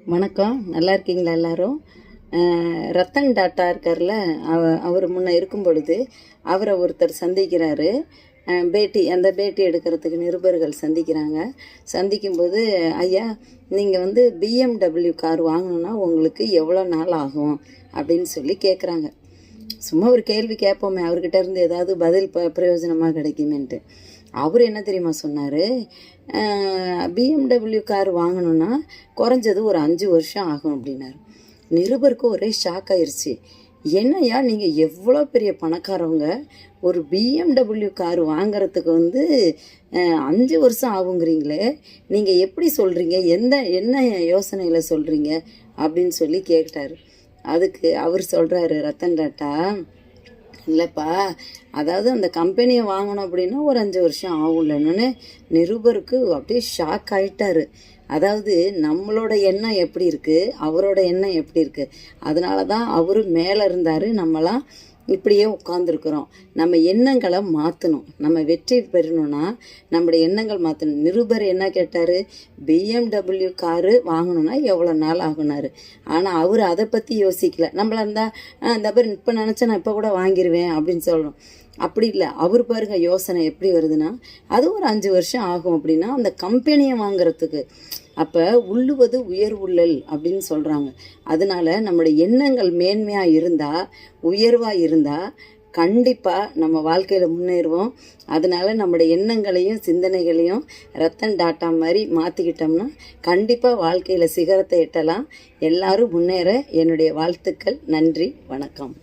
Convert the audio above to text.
வணக்கம். நல்லா இருக்கீங்களா எல்லாரும்? ரத்தன் டாட்டா இருக்கார்ல, அவர் முன்ன இருக்கும் பொழுது அவரை ஒருத்தர் சந்திக்கிறாரு. அந்த பேட்டி எடுக்கிறதுக்கு நிருபர்கள் சந்திக்கிறாங்க. சந்திக்கும்போது, ஐயா நீங்கள் பிஎம்டபிள்யூ கார் வாங்கணுன்னா உங்களுக்கு எவ்வளோ நாள் ஆகும் அப்படின்னு சொல்லி கேட்குறாங்க. சும்மா ஒரு கேள்வி கேட்போமே, அவர்கிட்ட இருந்து ஏதாவது பதில் பிரயோஜனமாக கிடைக்குமேன்ட்டு. அவர் என்ன தெரியுமா சொன்னார், பிஎம்டபிள்யூ கார் வாங்கணுன்னா குறைஞ்சது ஒரு 5 வருஷம் ஆகும் அப்படின்னாரு. நிருபருக்கு ஒரே ஷாக் ஆயிடுச்சு. என்னையா நீங்கள் எவ்வளோ பெரிய பணக்காரவங்க, ஒரு பிஎம்டபிள்யூ கார் வாங்கிறதுக்கு 5 வருஷம் ஆகுங்கிறீங்களே, நீங்கள் எப்படி சொல்கிறீங்க, என்ன யோசனையில் சொல்கிறீங்க அப்படின்னு சொல்லி கேட்டார். அதுக்கு அவர் சொல்கிறாரு, ரத்தன் டாட்டா, இல்லைப்பா, அதாவது அந்த கம்பெனியை வாங்கணும் அப்படின்னா ஒரு 5 வருஷம் ஆகும்லன்னு நிருபருக்கு அப்படியே ஷாக் ஆகிட்டாரு. அதாவது நம்மளோட எண்ணம் எப்படி இருக்குது, அவரோட எண்ணம் எப்படி இருக்குது, அதனால தான் அவர் மேலே இருந்தார், நம்மளாம் இப்படியே உட்காந்துருக்குறோம். நம்ம எண்ணங்களை மாற்றணும். நம்ம வெற்றி பெறணும்னா நம்மளுடைய எண்ணங்கள் மாற்றணும். நிருபர் என்ன கேட்டார், பிஎம்டபிள்யூ காரு வாங்கணுன்னா எவ்வளோ நாள் ஆகுனாரு. ஆனால் அவர் அதை பற்றி யோசிக்கல. நம்மளா இருந்தால் இந்த பேர் இப்போ நினச்சா நான் இப்போ கூட வாங்கிடுவேன் அப்படின்னு சொல்லணும். அப்படி இல்லை. அவர் பாருங்க யோசனை எப்படி வருதுன்னா, அது ஒரு 5 வருஷம் ஆகும் அப்படின்னா அந்த கம்பெனியை வாங்குறதுக்கு. அப்போ உள்ளுவது உயர்வுள்ளல் அப்படின்னு சொல்கிறாங்க. அதனால நம்மளுடைய எண்ணங்கள் மேன்மையாக இருந்தால், உயர்வாக இருந்தால் கண்டிப்பாக நம்ம வாழ்க்கையில் முன்னேறுவோம். அதனால் நம்முடைய எண்ணங்களையும் சிந்தனைகளையும் ரத்தன் டாட்டா மாதிரி மாற்றிக்கிட்டோம்னா கண்டிப்பாக வாழ்க்கையில் சிகரத்தை எட்டலாம். எல்லாரும் முன்னேற என்னுடைய வாழ்த்துக்கள். நன்றி, வணக்கம்.